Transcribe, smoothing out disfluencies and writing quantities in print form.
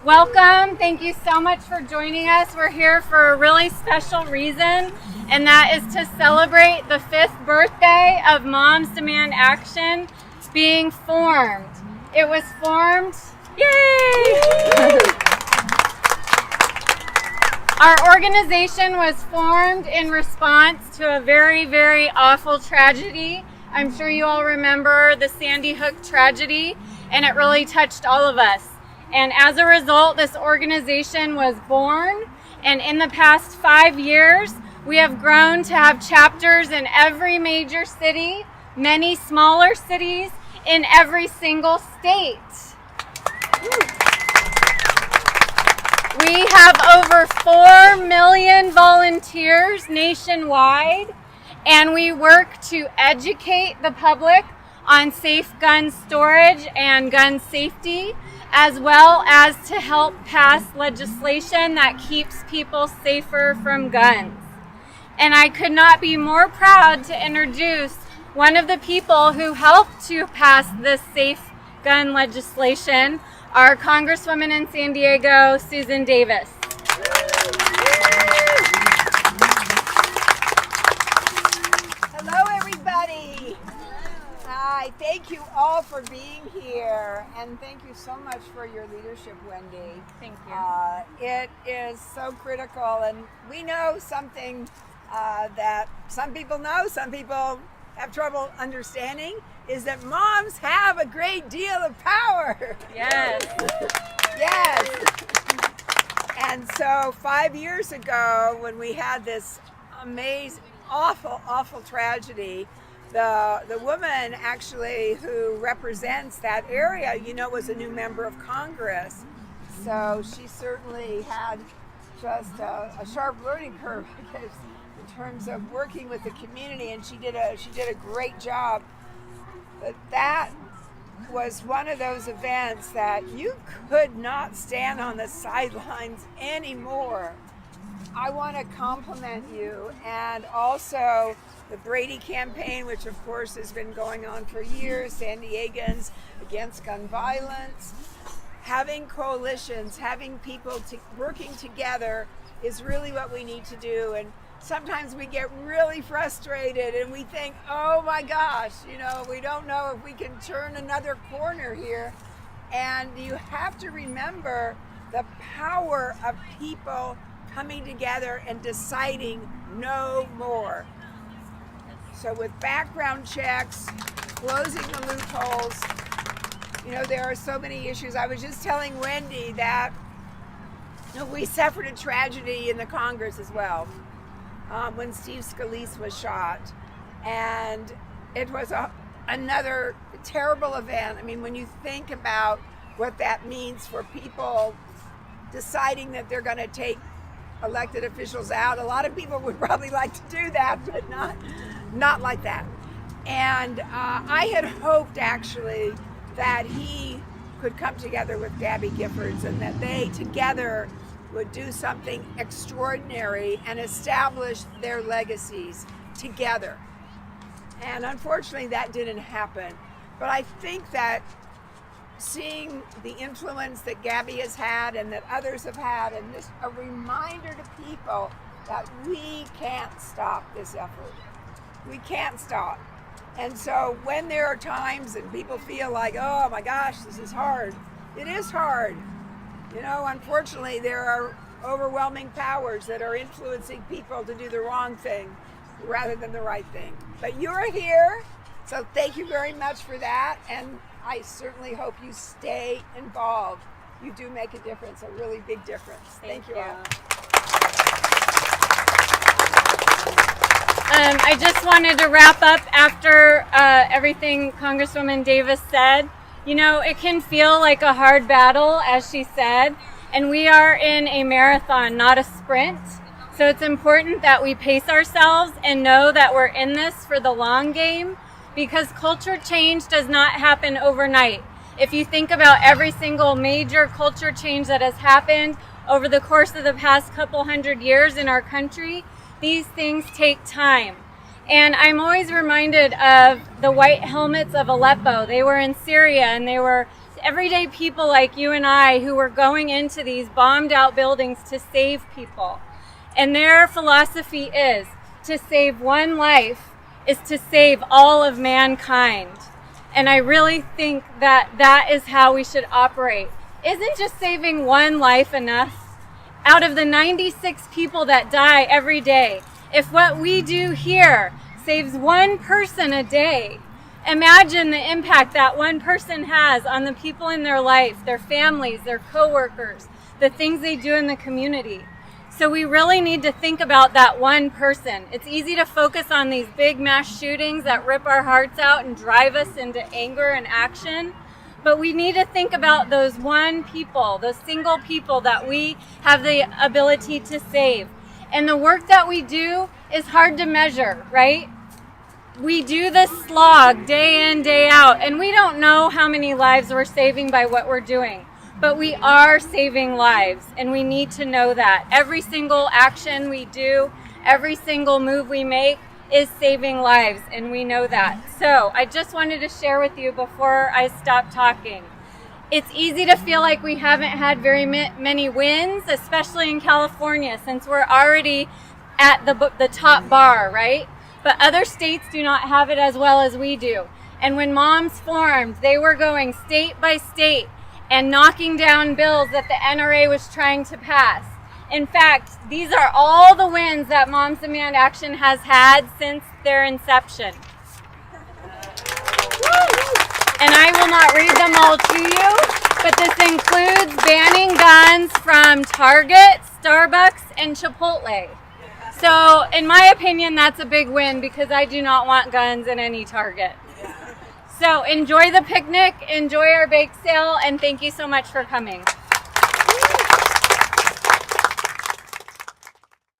Welcome. Thank you so much for joining us. We're here for a really special reason, and that is to celebrate the 5th birthday of Moms Demand Action being formed. It was formed, yay! Our organization was formed in response to a very, very awful tragedy. I'm sure you all remember the Sandy Hook tragedy, and it really touched all of us. And as a result, this organization was born, and in the past 5 years, we have grown to have chapters in every major city, many smaller cities, in every single state. We have over 4 million volunteers nationwide, and we work to educate the public on safe gun storage and gun safety, as well as to help pass legislation that keeps people safer from guns. And I could not be more proud to introduce one of the people who helped to pass this safe gun legislation, our Congresswoman in San Diego, Susan Davis. Hello, everybody. Hi, thank you all for being here, and thank you so much for your leadership, Wendy. Thank you. It is so critical, and we know something that some people know, some people have trouble understanding, is that moms have a great deal of power. Yes. Yes. And so 5 years ago, when we had this amazing, awful tragedy, the woman actually who represents that area, was a new member of Congress. So she certainly had just a sharp learning curve, I guess, in terms of working with the community, and she did a great job. But that was one of those events that you could not stand on the sidelines anymore. I want to compliment you, and also the Brady campaign, which of course has been going on for years, San Diegans against gun violence. Having coalitions, having people working together is really what we need to do. And sometimes we get really frustrated and we think, oh my gosh, we don't know if we can turn another corner here. And you have to remember the power of people coming together and deciding no more. So with background checks, closing the loopholes, there are so many issues. I was just telling Wendy that we suffered a tragedy in the Congress as well when Steve Scalise was shot. And it was another terrible event. I mean, when you think about what that means for people deciding that they're going to take elected officials out, a lot of people would probably like to do that, but not like that. And I had hoped actually that he could come together with Gabby Giffords and that they together would do something extraordinary and establish their legacies together. And unfortunately that didn't happen. But I think that seeing the influence that Gabby has had and that others have had, and just a reminder to people that we can't stop this effort. We can't stop. And so when there are times and people feel like, oh my gosh, this is hard, it is hard. Unfortunately, there are overwhelming powers that are influencing people to do the wrong thing rather than the right thing. But you're here, so thank you very much for that. And I certainly hope you stay involved. You do make a difference, a really big difference. Thank you all. I just wanted to wrap up after everything Congresswoman Davis said. It can feel like a hard battle, as she said, and we are in a marathon, not a sprint. So it's important that we pace ourselves and know that we're in this for the long game, because culture change does not happen overnight. If you think about every single major culture change that has happened over the course of the past couple hundred years in our country, these things take time. And I'm always reminded of the white helmets of Aleppo. They were in Syria, and they were everyday people like you and I who were going into these bombed out buildings to save people. And their philosophy is to save one life is to save all of mankind. And I really think that that is how we should operate. Isn't just saving one life enough? Out of the 96 people that die every day, if what we do here saves one person a day, imagine the impact that one person has on the people in their life, their families, their coworkers, the things they do in the community. So we really need to think about that one person. It's easy to focus on these big mass shootings that rip our hearts out and drive us into anger and action. But we need to think about those one people, those single people that we have the ability to save. And the work that we do is hard to measure, right? We do this slog day in, day out, and we don't know how many lives we're saving by what we're doing. But we are saving lives, and we need to know that. Every single action we do, every single move we make is saving lives, and we know that. So I just wanted to share with you before I stop talking. It's easy to feel like we haven't had very many wins, especially in California, since we're already at the top bar, right? But other states do not have it as well as we do. And when moms formed, they were going state by state and knocking down bills that the NRA was trying to pass. In fact, these are all the wins that Moms Demand Action has had since their inception. And I will not read them all to you, but this includes banning guns from Target, Starbucks, and Chipotle. So, in my opinion, that's a big win because I do not want guns in any Target. So, enjoy the picnic, enjoy our bake sale, and thank you so much for coming.